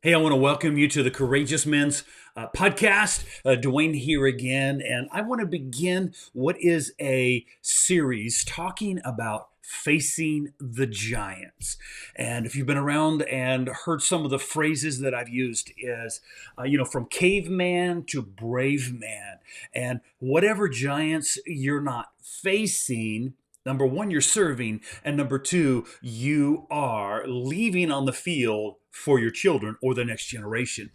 Hey, I want to welcome you to the Courageous Men's podcast. Dwayne here again, and I want to begin what is a series talking about facing the giants. And if you've been around and heard some of the phrases that I've used, is from caveman to brave man, and whatever giants you're not facing. Number one, you're serving, and number two, you are leaving on the field for your children or the next generation.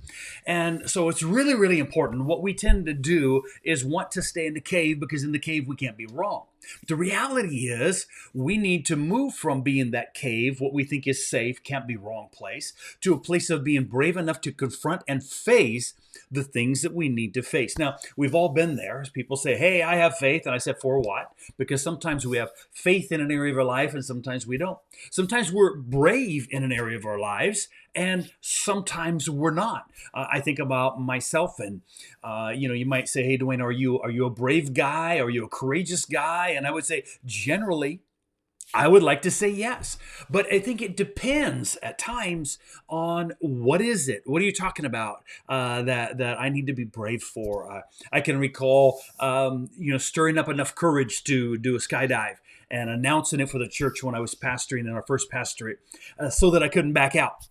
And so it's really, really important. What we tend to do is want to stay in the cave because in the cave we can't be wrong. But the reality is we need to move from being that cave, what we think is safe, can't be wrong place, to a place of being brave enough to confront and face the things that we need to face. Now, we've all been there. As people say, hey, I have faith. And I said, for what? Because sometimes we have faith in an area of our life and sometimes we don't. Sometimes we're brave in an area of our lives and sometimes we're not. I think about myself, and you might say, "Hey, Dwayne, are you a brave guy? Are you a courageous guy?" And I would say, generally, I would like to say yes, but I think it depends at times on what is it. What are you talking about that I need to be brave for? I can recall, stirring up enough courage to do a skydive and announcing it for the church when I was pastoring in our first pastorate, so that I couldn't back out.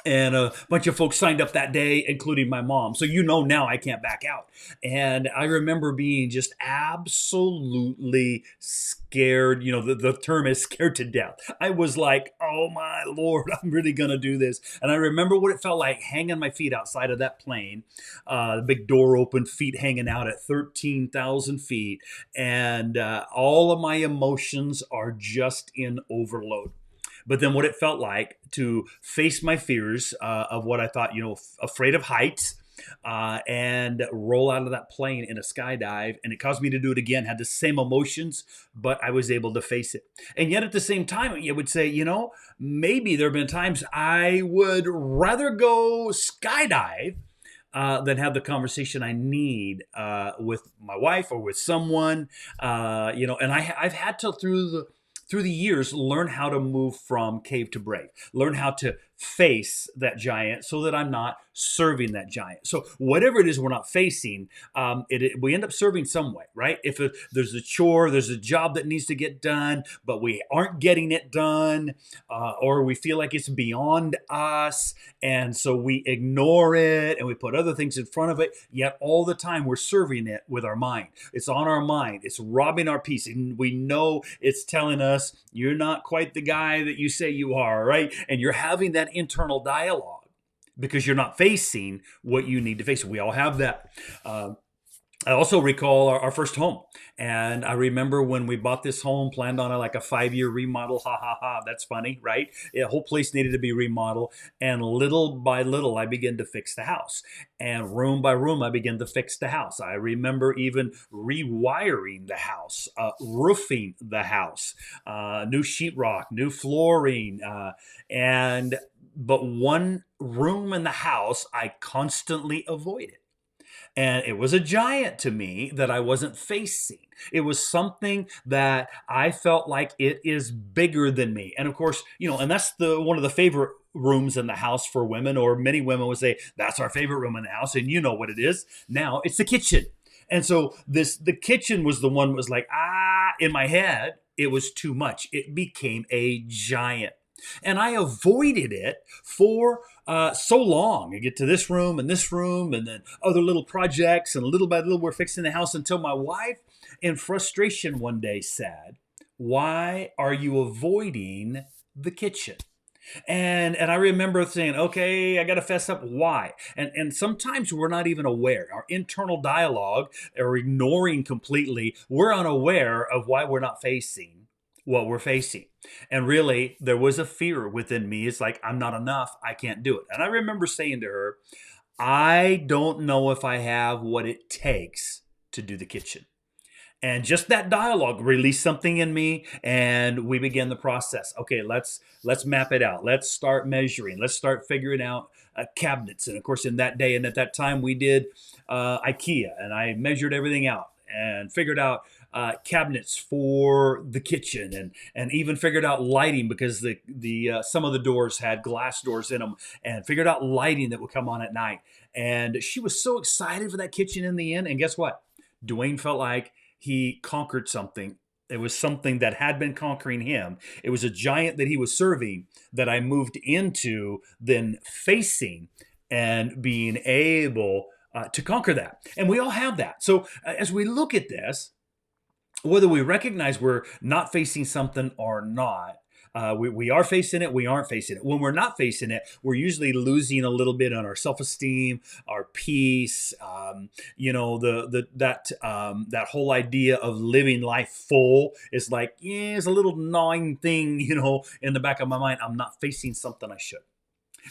And a bunch of folks signed up that day, including my mom. So now I can't back out. And I remember being just absolutely scared. The term is scared to death. I was like, oh my Lord, I'm really going to do this. And I remember what it felt like hanging my feet outside of that plane, the big door open, feet hanging out at 13,000 feet. And all of my emotions are just in overload. But then what it felt like to face my fears of what I thought, afraid of heights, and roll out of that plane in a skydive. And it caused me to do it again, had the same emotions, but I was able to face it. And yet at the same time, you would say, maybe there have been times I would rather go skydive than have the conversation I need with my wife or with someone, and I've had to, through the years, learn how to move from cave to brave, learn how to face that giant so that I'm not serving that giant. So whatever it is we're not facing, we end up serving some way, right? If there's a chore, there's a job that needs to get done, but we aren't getting it done, or we feel like it's beyond us, and so we ignore it and we put other things in front of it, yet all the time we're serving it with our mind. It's on our mind. It's robbing our peace. And we know it's telling us, you're not quite the guy that you say you are, right? And you're having that internal dialogue because you're not facing what you need to face. We all have that. I also recall our first home. And I remember when we bought this home, planned on like a 5-year remodel. Ha ha ha. That's funny, right? The whole place needed to be remodeled. And little by little, I began to fix the house. And room by room, I began to fix the house. I remember even rewiring the house, roofing the house, new sheetrock, new flooring. But one room in the house I constantly avoided. And it was a giant to me that I wasn't facing. It was something that I felt like it is bigger than me. And of course, and that's one of the favorite rooms in the house for women, or many women would say, that's our favorite room in the house. And you know what it is. Now it's the kitchen. And so the kitchen was the one that was like, in my head, it was too much. It became a giant. And I avoided it for so long. I get to this room and then other little projects, and little by little we're fixing the house until my wife, in frustration, one day said, "Why are you avoiding the kitchen?" And I remember saying, okay, I got to fess up why. And sometimes we're not even aware. Our internal dialogue, or ignoring completely, we're unaware of why we're not facing what we're facing. And really, there was a fear within me. It's like, I'm not enough. I can't do it. And I remember saying to her, I don't know if I have what it takes to do the kitchen. And just that dialogue released something in me, and we began the process. Okay, let's map it out. Let's start measuring. Let's start figuring out cabinets. And of course, in that day and at that time, we did IKEA, and I measured everything out and figured out cabinets for the kitchen, and even figured out lighting because the some of the doors had glass doors in them, and figured out lighting that would come on at night. And she was so excited for that kitchen in the end. And guess what? Dwayne felt like he conquered something. It was something that had been conquering him. It was a giant that he was serving that I moved into, then facing and being able to conquer that. And we all have that. So as we look at this, whether we recognize we're not facing something or not, we are facing it, we aren't facing it. When we're not facing it, we're usually losing a little bit on our self-esteem, our peace. That whole idea of living life full is like, yeah, it's a little gnawing thing, in the back of my mind. I'm not facing something I should.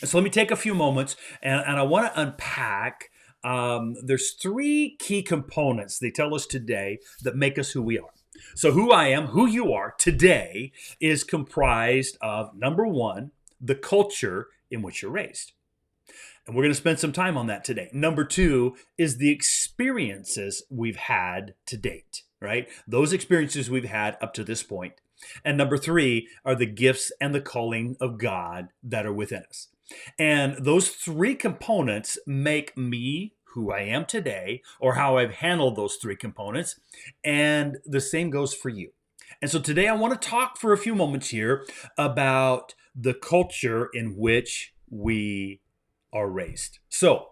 And so let me take a few moments, and I want to unpack. There's three key components they tell us today that make us who we are. So who I am, who you are today is comprised of, number one, the culture in which you're raised. And we're going to spend some time on that today. Number two is the experiences we've had to date, right? Those experiences we've had up to this point. And number three are the gifts and the calling of God that are within us. And those three components make me who I am today, or how I've handled those three components. And the same goes for you. And so today I want to talk for a few moments here about the culture in which we are raised. So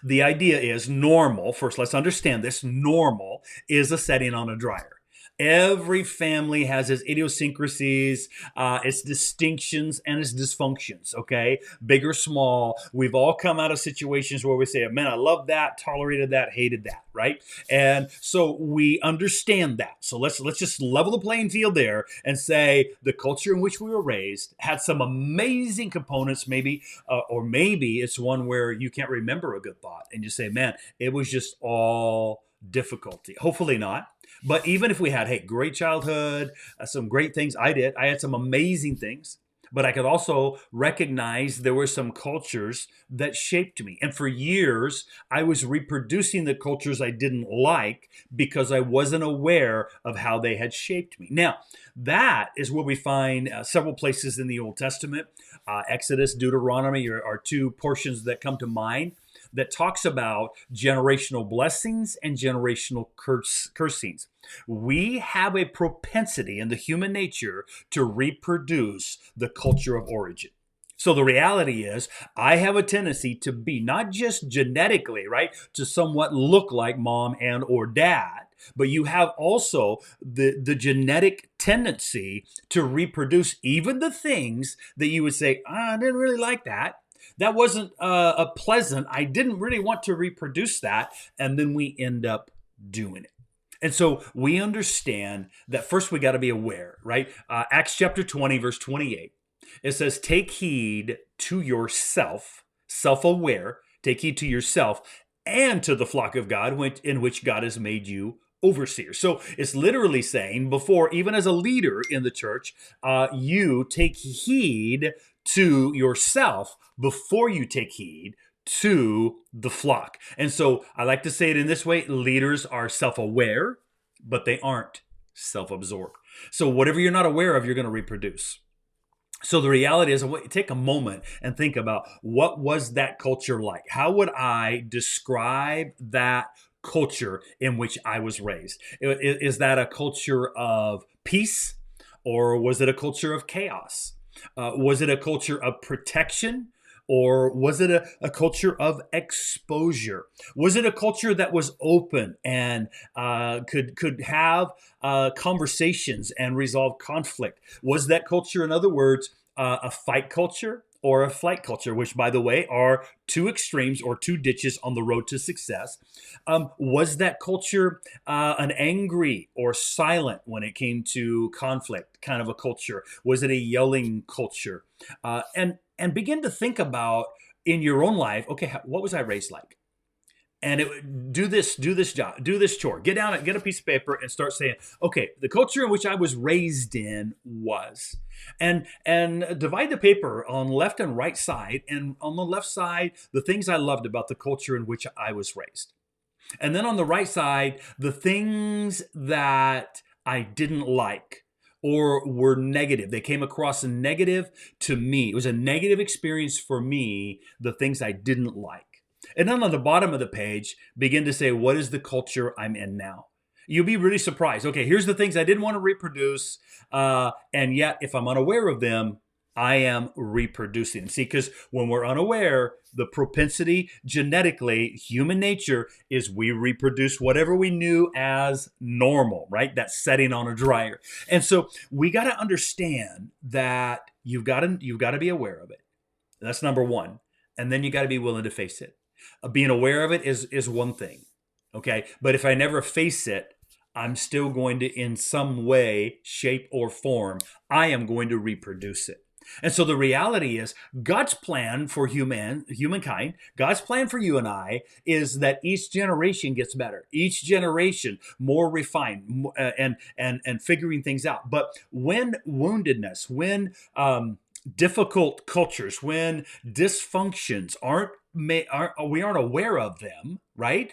the idea is normal. First, let's understand this. Normal is a setting on a dryer. Every family has its idiosyncrasies, its distinctions, and its dysfunctions, okay? Big or small, we've all come out of situations where we say, man, I love that, tolerated that, hated that, right? And so we understand that. So let's just level the playing field there and say the culture in which we were raised had some amazing components, maybe, or maybe it's one where you can't remember a good thought and you say, man, it was just all difficulty. Hopefully not. But even if we had, hey, great childhood, some great things, I had some amazing things, but I could also recognize there were some cultures that shaped me. And for years, I was reproducing the cultures I didn't like because I wasn't aware of how they had shaped me. Now, that is where we find several places in the Old Testament. Exodus, Deuteronomy are two portions that come to mind that talks about generational blessings and generational cursings. We have a propensity in the human nature to reproduce the culture of origin. So the reality is, I have a tendency to be not just genetically, right, to somewhat look like mom and or dad, but you have also the genetic tendency to reproduce even the things that you would say, I didn't really like that. That wasn't a pleasant. I didn't really want to reproduce that. And then we end up doing it. And so we understand that first we got to be aware, right? Acts chapter 20, verse 28. It says, take heed to yourself, self-aware, take heed to yourself and to the flock of God in which God has made you overseer. So it's literally saying before, even as a leader in the church, you take heed to yourself before you take heed to the flock. And so I like to say it in this way, leaders are self-aware, but they aren't self-absorbed. So whatever you're not aware of, you're going to reproduce. So the reality is, take a moment and think about what was that culture like? How would I describe that culture in which I was raised? Is that a culture of peace, or was it a culture of chaos? Was it a culture of protection, or was it a culture of exposure? Was it a culture that was open and could have conversations and resolve conflict? Was that culture, in other words, a fight culture or a flight culture, which, by the way, are two extremes or two ditches on the road to success? Was that culture an angry or silent when it came to conflict kind of a culture? Was it a yelling culture? And begin to think about in your own life, okay, what was I raised like? And do this job, do this chore, get a piece of paper and start saying, okay, the culture in which I was raised in was, and divide the paper on left and right side. And on the left side, the things I loved about the culture in which I was raised. And then on the right side, the things that I didn't like or were negative. They came across negative to me. It was a negative experience for me, the things I didn't like. And then on the bottom of the page, begin to say, what is the culture I'm in now? You'll be really surprised. Okay, here's the things I didn't want to reproduce. And yet, if I'm unaware of them, I am reproducing. See, because when we're unaware, the propensity genetically, human nature is we reproduce whatever we knew as normal, right? That setting on a dryer. And so we got to understand that you've got to be aware of it. That's number one. And then you got to be willing to face it. Being aware of it is one thing. Okay. But if I never face it, I'm still going to, in some way, shape, or form, I am going to reproduce it. And so the reality is God's plan for humankind, God's plan for you and I is that each generation gets better, each generation more refined and figuring things out. But when woundedness, when difficult cultures, when dysfunctions we aren't aware of them, right?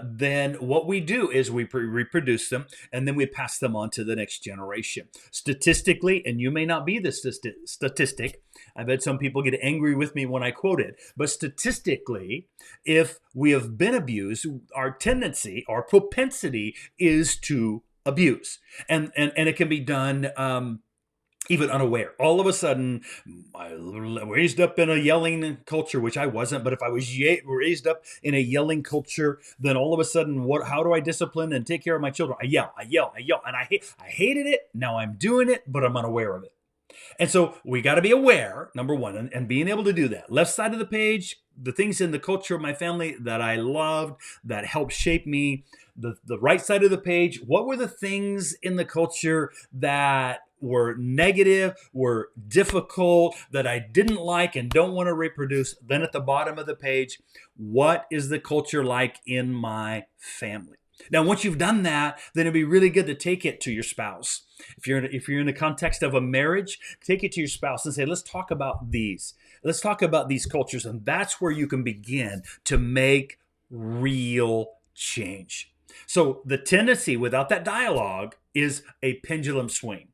Then what we do is we reproduce them and then we pass them on to the next generation. Statistically, and you may not be the statistic, I bet some people get angry with me when I quote it, but statistically, if we have been abused, our tendency, our propensity is to abuse. And it can be done even unaware. All of a sudden, I raised up in a yelling culture, which I wasn't, but if I was raised up in a yelling culture, then all of a sudden, how do I discipline and take care of my children? I yell, and I hated it. Now I'm doing it, but I'm unaware of it. And so we got to be aware, number one, and being able to do that. Left side of the page, the things in the culture of my family that I loved, that helped shape me. The right side of the page, what were the things in the culture that were negative, were difficult, that I didn't like and don't want to reproduce? Then at the bottom of the page, what is the culture like in my family? Now, once you've done that, then it'd be really good to take it to your spouse. If you're in the context of a marriage, take it to your spouse and say, let's talk about these. Let's talk about these cultures. And that's where you can begin to make real change. So the tendency without that dialogue is a pendulum swing.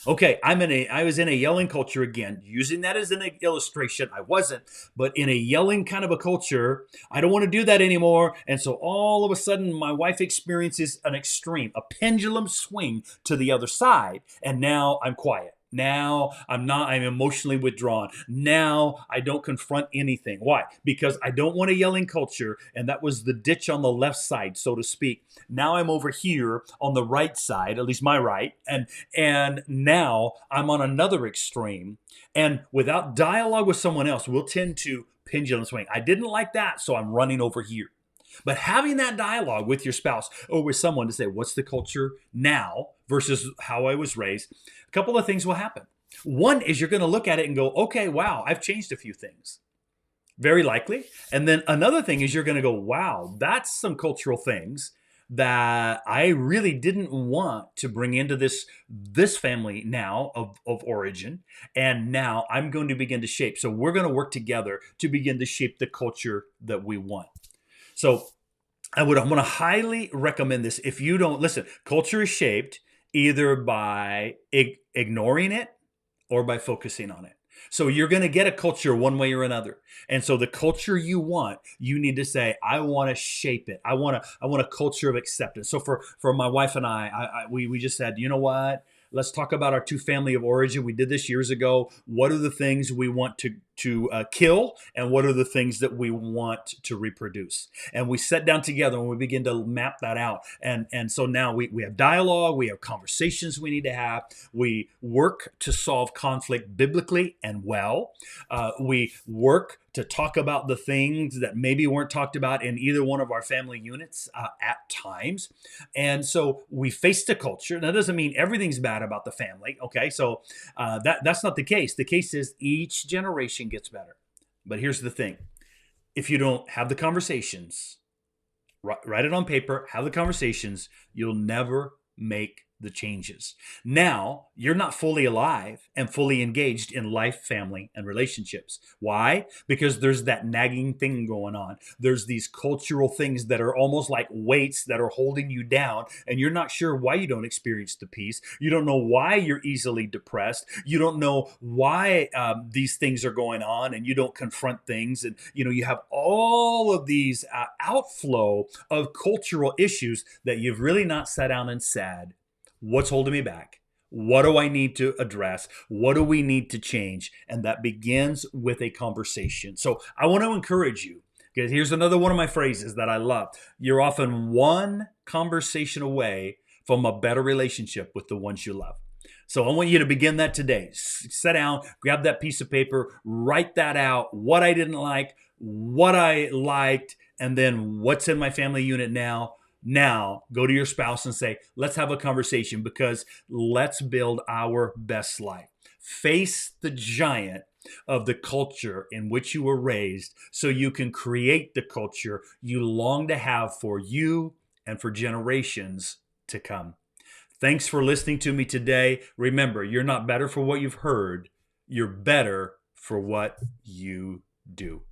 Okay, I was in a yelling culture again, using that as an illustration. I wasn't, but in a yelling kind of a culture, I don't want to do that anymore. And so all of a sudden, my wife experiences an extreme, a pendulum swing to the other side. And now I'm quiet. Now I'm emotionally withdrawn. Now I don't confront anything. Why? Because I don't want a yelling culture. And that was the ditch on the left side, so to speak. Now I'm over here on the right side, at least my right. And now I'm on another extreme. And without dialogue with someone else, we'll tend to pendulum swing. I didn't like that, so I'm running over here. But having that dialogue with your spouse or with someone to say, what's the culture now versus how I was raised? A couple of things will happen. One is you're going to look at it and go, okay, wow, I've changed a few things. Very likely. And then another thing is you're going to go, wow, that's some cultural things that I really didn't want to bring into this family now of origin. And now I'm going to begin to shape. So we're going to work together to begin to shape the culture that we want. So I'm going to highly recommend this. If you don't listen, culture is shaped either by ignoring it or by focusing on it. So you're going to get a culture one way or another. And so the culture you want, you need to say, I want to shape it. I want a culture of acceptance. So for my wife and we just said, you know what? Let's talk about our two family of origin. We did this years ago. What are the things we want to kill, and what are the things that we want to reproduce? And we sat down together and we begin to map that out. And so now we have dialogue, we have conversations we need to have. We work to solve conflict biblically and well. We work to talk about the things that maybe weren't talked about in either one of our family units at times. And so we face the culture. That doesn't mean everything's bad about the family. Okay, so that's not the case. The case is each generation gets better. But here's the thing. If you don't have the conversations, write it on paper, have the conversations, you'll never make the changes. Now you're not fully alive and fully engaged in life, family, and relationships. Why? Because there's that nagging thing going on. There's these cultural things that are almost like weights that are holding you down, and you're not sure why you don't experience the peace. You don't know why you're easily depressed. You don't know why these things are going on, and you don't confront things. And you have all of these outflow of cultural issues that you've really not sat down and said, what's holding me back? What do I need to address? What do we need to change? And that begins with a conversation. So I want to encourage you, because here's another one of my phrases that I love. You're often one conversation away from a better relationship with the ones you love. So I want you to begin that today. Sit down, grab that piece of paper, write that out, what I didn't like, what I liked, and then what's in my family unit now. Now, go to your spouse and say, let's have a conversation, because let's build our best life. Face the giant of the culture in which you were raised so you can create the culture you long to have for you and for generations to come. Thanks for listening to me today. Remember, you're not better for what you've heard. You're better for what you do.